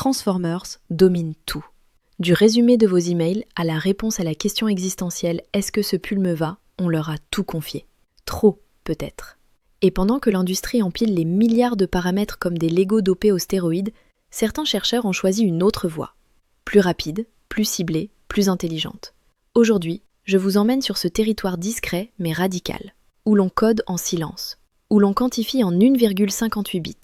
Transformers domine tout. Du résumé de vos emails à la réponse à la question existentielle « Est-ce que ce pull me va ?», on leur a tout confié. Trop, peut-être. Et pendant que l'industrie empile les milliards de paramètres comme des Lego dopés aux stéroïdes, certains chercheurs ont choisi une autre voie. Plus rapide, plus ciblée, plus intelligente. Aujourd'hui, je vous emmène sur ce territoire discret mais radical, où l'on code en silence, où l'on quantifie en 1,58 bits,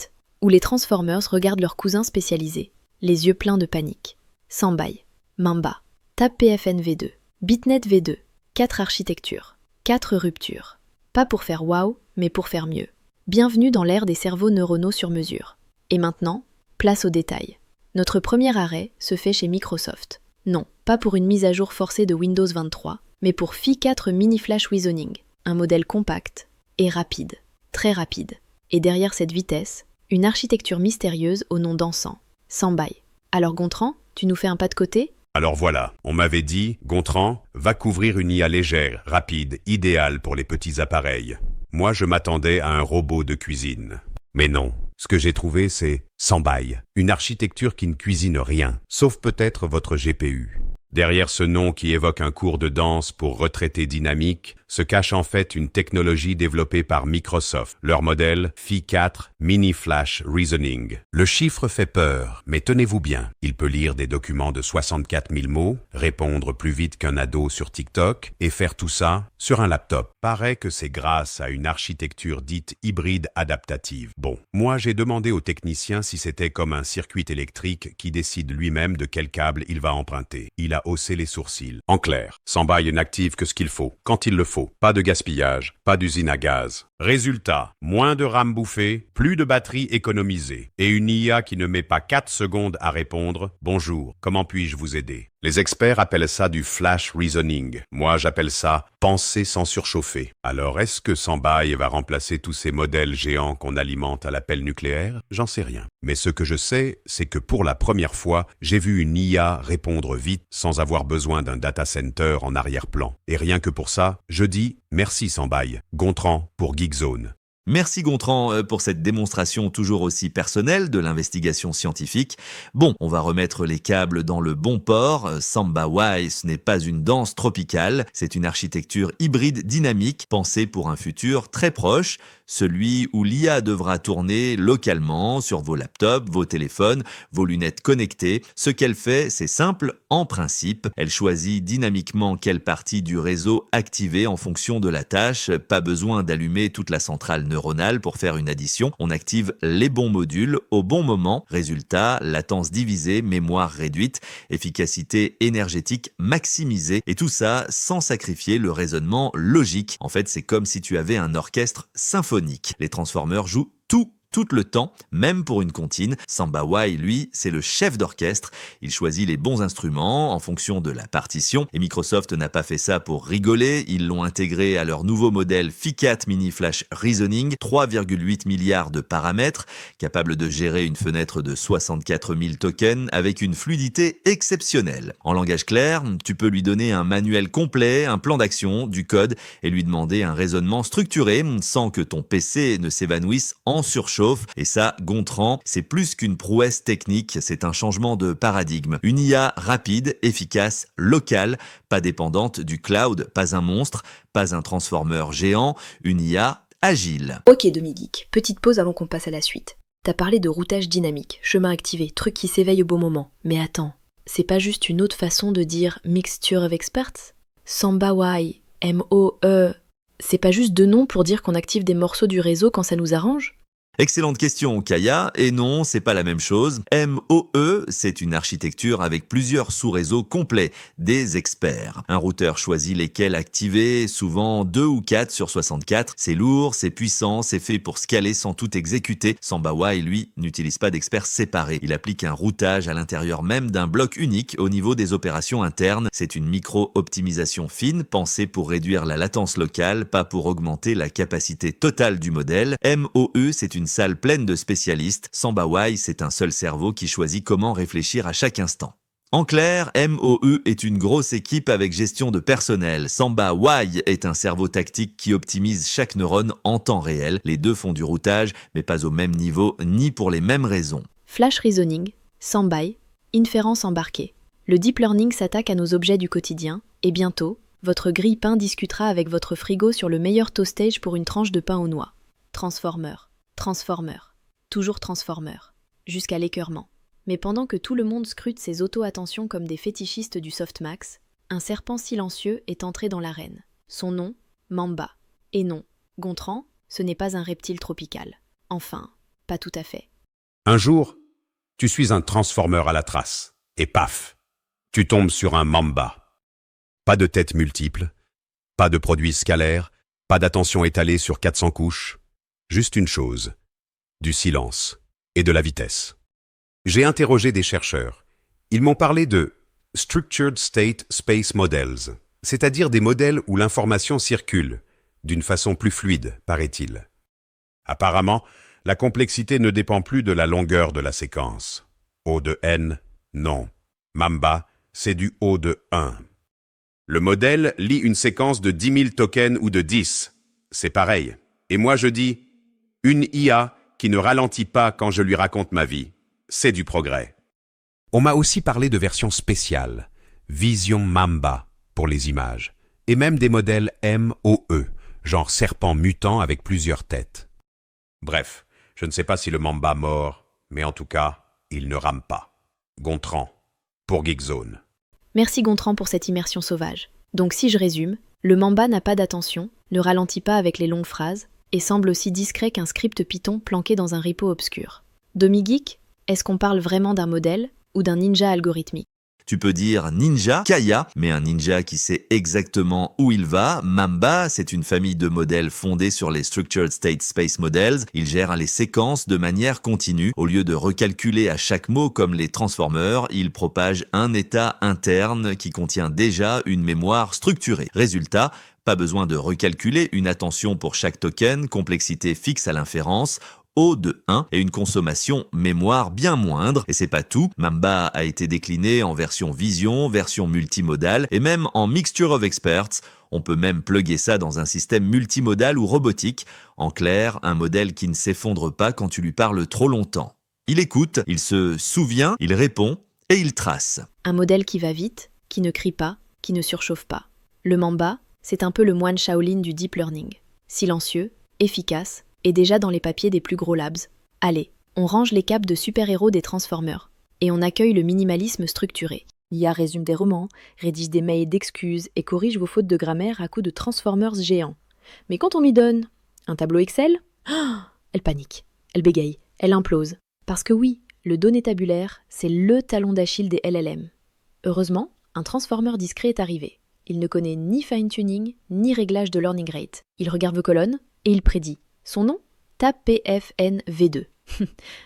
où les Transformers regardent leurs cousins spécialisés, les yeux pleins de panique. Sambai, Mamba, TAP PFN V2, Bitnet V2, 4 architectures, 4 ruptures. Pas pour faire waouh, mais pour faire mieux. Bienvenue dans l'ère des cerveaux neuronaux sur mesure. Et maintenant, place aux détails. Notre premier arrêt se fait chez Microsoft. Non, pas pour une mise à jour forcée de Windows 23, mais pour Phi 4 Mini Flash Reasoning, un modèle compact et rapide, très rapide. Et derrière cette vitesse, une architecture mystérieuse au nom dansant, Sambai. Alors Gontran, tu nous fais un pas de côté ? Alors voilà, on m'avait dit, Gontran va couvrir une IA légère, rapide, idéale pour les petits appareils. Moi, je m'attendais à un robot de cuisine. Mais non, ce que j'ai trouvé, c'est Sambai, une architecture qui ne cuisine rien, sauf peut-être votre GPU. Derrière ce nom qui évoque un cours de danse pour retraités dynamiques, se cache en fait une technologie développée par Microsoft, leur modèle Phi 4 Mini Flash Reasoning. Le chiffre fait peur, mais tenez-vous bien, il peut lire des documents de 64 000 mots, répondre plus vite qu'un ado sur TikTok et faire tout ça sur un laptop. Paraît que c'est grâce à une architecture dite hybride adaptative. Bon, moi j'ai demandé au technicien si c'était comme un circuit électrique qui décide lui-même de quel câble il va emprunter. Il a haussé les sourcils. En clair, Sambai n'active que ce qu'il faut, quand il le faut. Pas de gaspillage, pas d'usine à gaz. Résultat, moins de RAM bouffée, plus de batterie économisée. Et une IA qui ne met pas 4 secondes à répondre « Bonjour, comment puis-je vous aider ?» Les experts appellent ça du flash reasoning. Moi, j'appelle ça penser sans surchauffer. Alors, est-ce que Sambai va remplacer tous ces modèles géants qu'on alimente à l'appel nucléaire? J'en sais rien. Mais ce que je sais, c'est que pour la première fois, j'ai vu une IA répondre vite sans avoir besoin d'un data center en arrière-plan. Et rien que pour ça, je dis merci Sambai. Gontran pour Geekzone. Merci Gontran pour cette démonstration toujours aussi personnelle de l'investigation scientifique. Bon, on va remettre les câbles dans le bon port. Sambai, ce n'est pas une danse tropicale, c'est une architecture hybride dynamique pensée pour un futur très proche, celui où l'IA devra tourner localement sur vos laptops, vos téléphones, vos lunettes connectées. Ce qu'elle fait, c'est simple en principe. Elle choisit dynamiquement quelle partie du réseau activer en fonction de la tâche. Pas besoin d'allumer toute la centrale neuronale pour faire une addition. On active les bons modules au bon moment. Résultat, latence divisée, mémoire réduite, efficacité énergétique maximisée. Et tout ça sans sacrifier le raisonnement logique. En fait, c'est comme si tu avais un orchestre symphonique. Les Transformers jouent tout le temps, même pour une comptine. Sambai, lui, c'est le chef d'orchestre. Il choisit les bons instruments en fonction de la partition. Et Microsoft n'a pas fait ça pour rigoler. Ils l'ont intégré à leur nouveau modèle Phi 4 Mini Flash Reasoning, 3,8 milliards de paramètres, capable de gérer une fenêtre de 64 000 tokens avec une fluidité exceptionnelle. En langage clair, tu peux lui donner un manuel complet, un plan d'action, du code et lui demander un raisonnement structuré sans que ton PC ne s'évanouisse en surchauffe. Et ça, Gontran, c'est plus qu'une prouesse technique, c'est un changement de paradigme. Une IA rapide, efficace, locale, pas dépendante du cloud, pas un monstre, pas un transformer géant, une IA agile. Ok Demi-Geek, petite pause avant qu'on passe à la suite. T'as parlé de routage dynamique, chemin activé, truc qui s'éveille au bon moment. Mais attends, c'est pas juste une autre façon de dire mixture of experts? Sambai, M-O-E, c'est pas juste deux noms pour dire qu'on active des morceaux du réseau quand ça nous arrange? Excellente question, Kaya. Et non, c'est pas la même chose. MOE, c'est une architecture avec plusieurs sous-réseaux complets, des experts. Un routeur choisit lesquels activer, souvent 2 ou 4 sur 64. C'est lourd, c'est puissant, c'est fait pour scaler sans tout exécuter. Sambai, lui, n'utilise pas d'experts séparés. Il applique un routage à l'intérieur même d'un bloc unique au niveau des opérations internes. C'est une micro-optimisation fine, pensée pour réduire la latence locale, pas pour augmenter la capacité totale du modèle. MOE, c'est une salle pleine de spécialistes. Sambai, c'est un seul cerveau qui choisit comment réfléchir à chaque instant. En clair, MOE est une grosse équipe avec gestion de personnel. Sambai est un cerveau tactique qui optimise chaque neurone en temps réel. Les deux font du routage, mais pas au même niveau ni pour les mêmes raisons. Flash Reasoning, Sambai, inférence embarquée. Le deep learning s'attaque à nos objets du quotidien, et bientôt, votre grille-pain discutera avec votre frigo sur le meilleur toastage pour une tranche de pain aux noix. Transformer, transformer, toujours transformer, jusqu'à l'écœurement. Mais pendant que tout le monde scrute ses auto-attentions comme des fétichistes du softmax, un serpent silencieux est entré dans l'arène. Son nom, Mamba. Et non, Gontran, ce n'est pas un reptile tropical. Enfin, pas tout à fait. Un jour, tu suis un transformeur à la trace, et paf, tu tombes sur un mamba. Pas de tête multiple, pas de produits scalaires, pas d'attention étalée sur 400 couches, juste une chose, du silence et de la vitesse. J'ai interrogé des chercheurs. Ils m'ont parlé de Structured State Space Models, c'est-à-dire des modèles où l'information circule, d'une façon plus fluide, paraît-il. Apparemment, la complexité ne dépend plus de la longueur de la séquence. O de n, non. Mamba, c'est du O de 1. Le modèle lit une séquence de 10 000 tokens ou de 10. C'est pareil. Et moi je dis, une IA qui ne ralentit pas quand je lui raconte ma vie. C'est du progrès. On m'a aussi parlé de versions spéciales, Vision Mamba pour les images, et même des modèles MOE, genre serpent mutant avec plusieurs têtes. Bref, je ne sais pas si le Mamba mord, mais en tout cas, il ne rame pas. Gontran, pour Geekzone. Merci Gontran pour cette immersion sauvage. Donc si je résume, le Mamba n'a pas d'attention, ne ralentit pas avec les longues phrases, et semble aussi discret qu'un script Python planqué dans un repo obscur. DomiGeek, est-ce qu'on parle vraiment d'un modèle ou d'un ninja algorithmique? Tu peux dire ninja, Kaya, mais un ninja qui sait exactement où il va. Mamba, c'est une famille de modèles fondés sur les Structured State Space Models. Il gère les séquences de manière continue. Au lieu de recalculer à chaque mot comme les transformers, il propage un état interne qui contient déjà une mémoire structurée. Résultat, pas besoin de recalculer une attention pour chaque token, complexité fixe à l'inférence, O de 1 et une consommation mémoire bien moindre. Et c'est pas tout, Mamba a été décliné en version vision, version multimodale et même en mixture of experts. On peut même plugger ça dans un système multimodal ou robotique. En clair, un modèle qui ne s'effondre pas quand tu lui parles trop longtemps. Il écoute, il se souvient, il répond et il trace. Un modèle qui va vite, qui ne crie pas, qui ne surchauffe pas. Le Mamba, c'est un peu le moine Shaolin du deep learning. Silencieux, efficace, et déjà dans les papiers des plus gros labs. Allez, on range les capes de super-héros des Transformers, et on accueille le minimalisme structuré. IA résume des romans, rédige des mails d'excuses et corrige vos fautes de grammaire à coups de Transformers géants. Mais quand on m'y donne un tableau Excel, elle panique, elle bégaye, elle implose. Parce que oui, le donné tabulaire, c'est le talon d'Achille des LLM. Heureusement, un Transformer discret est arrivé. Il ne connaît ni fine-tuning, ni réglage de learning rate. Il regarde vos colonnes, et il prédit. Son nom? TAPFNV2.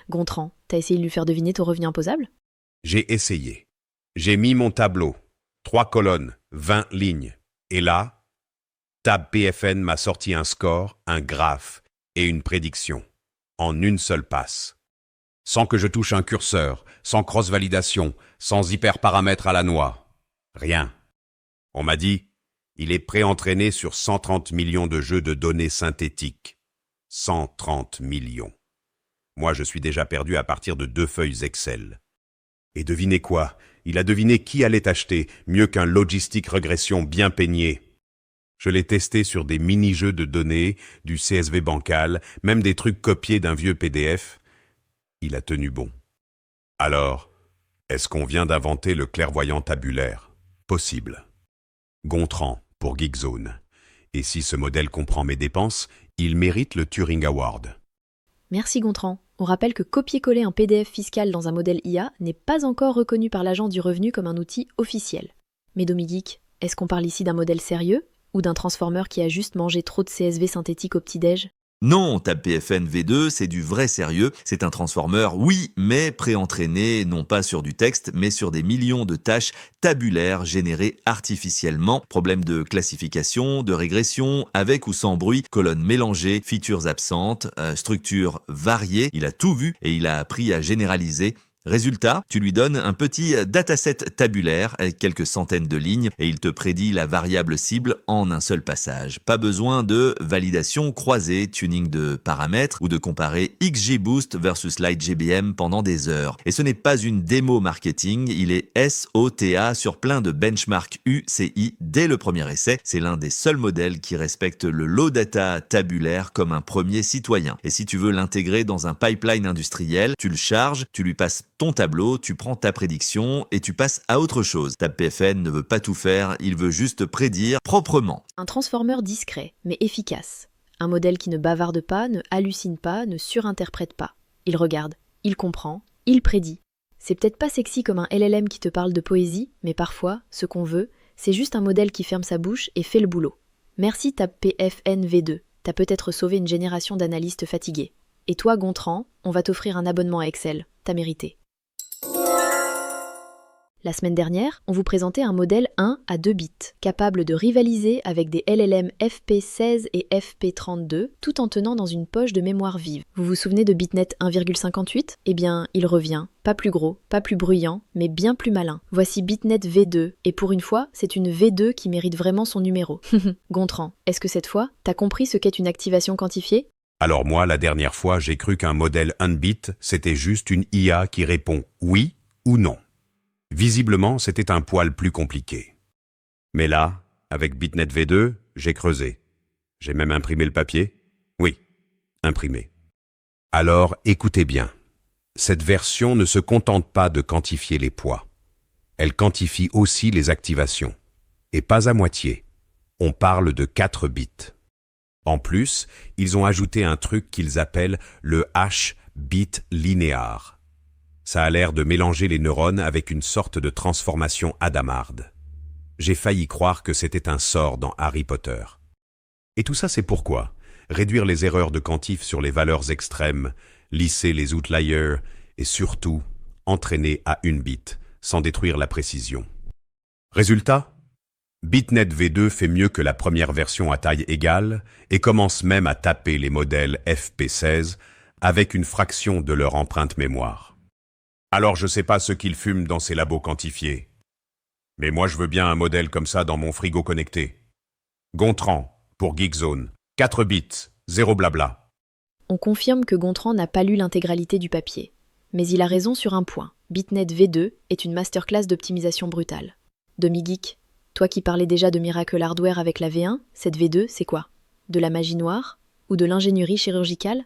Gontran, t'as essayé de lui faire deviner ton revenu imposable? J'ai essayé. J'ai mis mon tableau. 3 colonnes, 20 lignes. Et là, TabPFN m'a sorti un score, un graphe et une prédiction. En une seule passe. Sans que je touche un curseur, sans cross-validation, sans hyperparamètre à la noix. Rien. On m'a dit, il est préentraîné sur 130 millions de jeux de données synthétiques. 130 millions. Moi, je suis déjà perdu à partir de 2 feuilles Excel. Et devinez quoi? Il a deviné qui allait acheter, mieux qu'un logistic régression bien peigné. Je l'ai testé sur des mini-jeux de données, du CSV bancal, même des trucs copiés d'un vieux PDF. Il a tenu bon. Alors, est-ce qu'on vient d'inventer le clairvoyant tabulaire? Possible. Gontran, pour Geekzone. Et si ce modèle comprend mes dépenses, il mérite le Turing Award. Merci Gontran. On rappelle que copier-coller un PDF fiscal dans un modèle IA n'est pas encore reconnu par l'Agence du revenu comme un outil officiel. Mais DomiGeek, est-ce qu'on parle ici d'un modèle sérieux ou d'un transformer qui a juste mangé trop de CSV synthétique au petit-déj? Non, TabPFN V2, c'est du vrai sérieux. C'est un transformer, oui, mais préentraîné, non pas sur du texte, mais sur des millions de tâches tabulaires générées artificiellement. Problème de classification, de régression, avec ou sans bruit, colonnes mélangées, features absentes, structures variées. Il a tout vu et il a appris à généraliser. Résultat, tu lui donnes un petit dataset tabulaire avec quelques centaines de lignes et il te prédit la variable cible en un seul passage. Pas besoin de validation croisée, tuning de paramètres ou de comparer XGBoost versus LightGBM pendant des heures. Et ce n'est pas une démo marketing, il est SOTA sur plein de benchmark UCI dès le premier essai. C'est l'un des seuls modèles qui respecte le low data tabulaire comme un premier citoyen. Et si tu veux l'intégrer dans un pipeline industriel, tu le charges, tu lui passes ton tableau, tu prends ta prédiction et tu passes à autre chose. TabPFN ne veut pas tout faire, il veut juste prédire proprement. Un transformer discret, mais efficace. Un modèle qui ne bavarde pas, ne hallucine pas, ne surinterprète pas. Il regarde, il comprend, il prédit. C'est peut-être pas sexy comme un LLM qui te parle de poésie, mais parfois, ce qu'on veut, c'est juste un modèle qui ferme sa bouche et fait le boulot. Merci TabPFN V2, t'as peut-être sauvé une génération d'analystes fatigués. Et toi, Gontran, on va t'offrir un abonnement à Excel, t'as mérité. La semaine dernière, on vous présentait un modèle 1 à 2 bits, capable de rivaliser avec des LLM FP16 et FP32, tout en tenant dans une poche de mémoire vive. Vous vous souvenez de Bitnet 1,58 ? Eh bien, il revient. Pas plus gros, pas plus bruyant, mais bien plus malin. Voici Bitnet V2, et pour une fois, c'est une V2 qui mérite vraiment son numéro. Gontran, est-ce que cette fois, t'as compris ce qu'est une activation quantifiée ? Alors moi, la dernière fois, j'ai cru qu'un modèle 1 bit, c'était juste une IA qui répond oui ou non. Visiblement, c'était un poil plus compliqué. Mais là, avec Bitnet V2, j'ai creusé. J'ai même imprimé le papier. Oui, imprimé. Alors, écoutez bien. Cette version ne se contente pas de quantifier les poids. Elle quantifie aussi les activations. Et pas à moitié. On parle de 4 bits. En plus, ils ont ajouté un truc qu'ils appellent le H-bit linéaire. Ça a l'air de mélanger les neurones avec une sorte de transformation Hadamard. J'ai failli croire que c'était un sort dans Harry Potter. Et tout ça, c'est pourquoi réduire les erreurs de quantif sur les valeurs extrêmes, lisser les outliers et surtout entraîner à 1 bit sans détruire la précision. Résultat ? Bitnet V2 fait mieux que la première version à taille égale et commence même à taper les modèles FP16 avec une fraction de leur empreinte mémoire. Alors je sais pas ce qu'ils fument dans ces labos quantifiés. Mais moi je veux bien un modèle comme ça dans mon frigo connecté. Gontran, pour Geekzone, 4 bits, 0 blabla. On confirme que Gontran n'a pas lu l'intégralité du papier. Mais il a raison sur un point. Bitnet V2 est une masterclass d'optimisation brutale. Demi-geek, toi qui parlais déjà de miracle hardware avec la V1, cette V2, c'est quoi ? De la magie noire ? Ou de l'ingénierie chirurgicale ?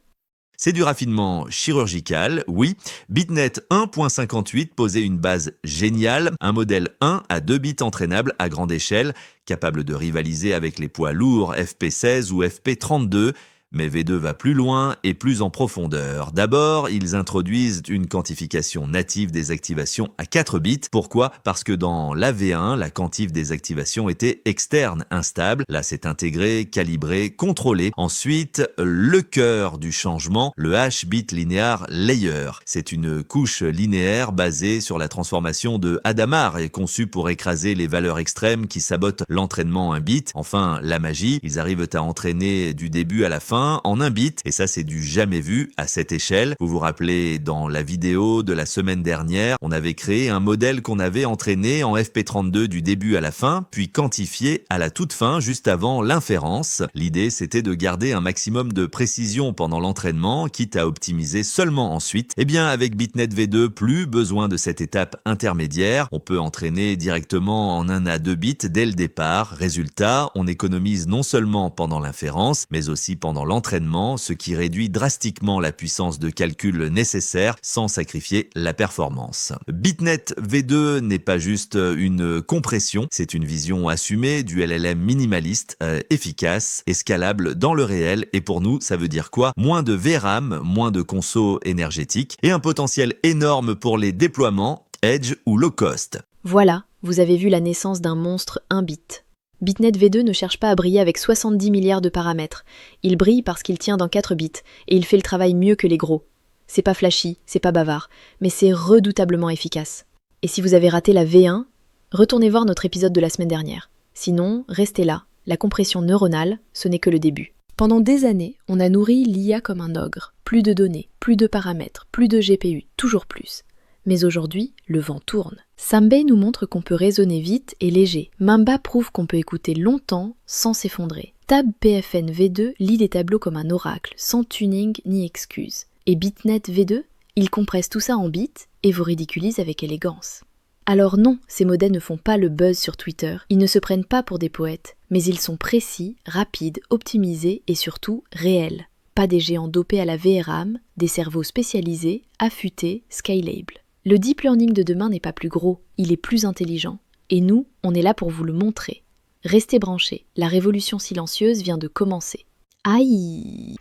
C'est du raffinement chirurgical, oui. Bitnet 1.58 posait une base géniale, un modèle 1 à 2 bits entraînable à grande échelle, capable de rivaliser avec les poids lourds FP16 ou FP32, mais V2 va plus loin et plus en profondeur. D'abord, ils introduisent une quantification native des activations à 4 bits. Pourquoi ? Parce que dans la V1, la quantif des activations était externe, instable. Là, c'est intégré, calibré, contrôlé. Ensuite, le cœur du changement, le H-bit linéaire layer. C'est une couche linéaire basée sur la transformation de Hadamard et conçue pour écraser les valeurs extrêmes qui sabotent l'entraînement 1 bit. Enfin, la magie, ils arrivent à entraîner du début à la fin en 1 bit, et ça c'est du jamais vu à cette échelle. Vous vous rappelez, dans la vidéo de la semaine dernière, on avait créé un modèle qu'on avait entraîné en FP32 du début à la fin, puis quantifié à la toute fin, juste avant l'inférence. L'idée c'était de garder un maximum de précision pendant l'entraînement, quitte à optimiser seulement ensuite. Eh bien avec Bitnet V2, plus besoin de cette étape intermédiaire, on peut entraîner directement en 1 à 2 bits dès le départ. Résultat, on économise non seulement pendant l'inférence, mais aussi pendant l'entraînement, ce qui réduit drastiquement la puissance de calcul nécessaire sans sacrifier la performance. Bitnet V2 n'est pas juste une compression, c'est une vision assumée du LLM minimaliste, efficace et scalable dans le réel. Et pour nous, ça veut dire quoi ? Moins de VRAM, moins de conso énergétique et un potentiel énorme pour les déploiements edge ou low cost. Voilà, vous avez vu la naissance d'un monstre 1 bit. Bitnet V2 ne cherche pas à briller avec 70 milliards de paramètres. Il brille parce qu'il tient dans 4 bits, et il fait le travail mieux que les gros. C'est pas flashy, c'est pas bavard, mais c'est redoutablement efficace. Et si vous avez raté la V1, retournez voir notre épisode de la semaine dernière. Sinon, restez là, la compression neuronale, ce n'est que le début. Pendant des années, on a nourri l'IA comme un ogre. Plus de données, plus de paramètres, plus de GPU, toujours plus. Mais aujourd'hui, le vent tourne. Sambay nous montre qu'on peut raisonner vite et léger. Mamba prouve qu'on peut écouter longtemps sans s'effondrer. Tab PFN V2 lit des tableaux comme un oracle, sans tuning ni excuse. Et Bitnet V2, il compresse tout ça en bits et vous ridiculise avec élégance. Alors non, ces modèles ne font pas le buzz sur Twitter, ils ne se prennent pas pour des poètes, mais ils sont précis, rapides, optimisés et surtout réels. Pas des géants dopés à la VRAM, des cerveaux spécialisés, affûtés, scalable. Le deep learning de demain n'est pas plus gros, il est plus intelligent. Et nous, on est là pour vous le montrer. Restez branchés, la révolution silencieuse vient de commencer. Aïe!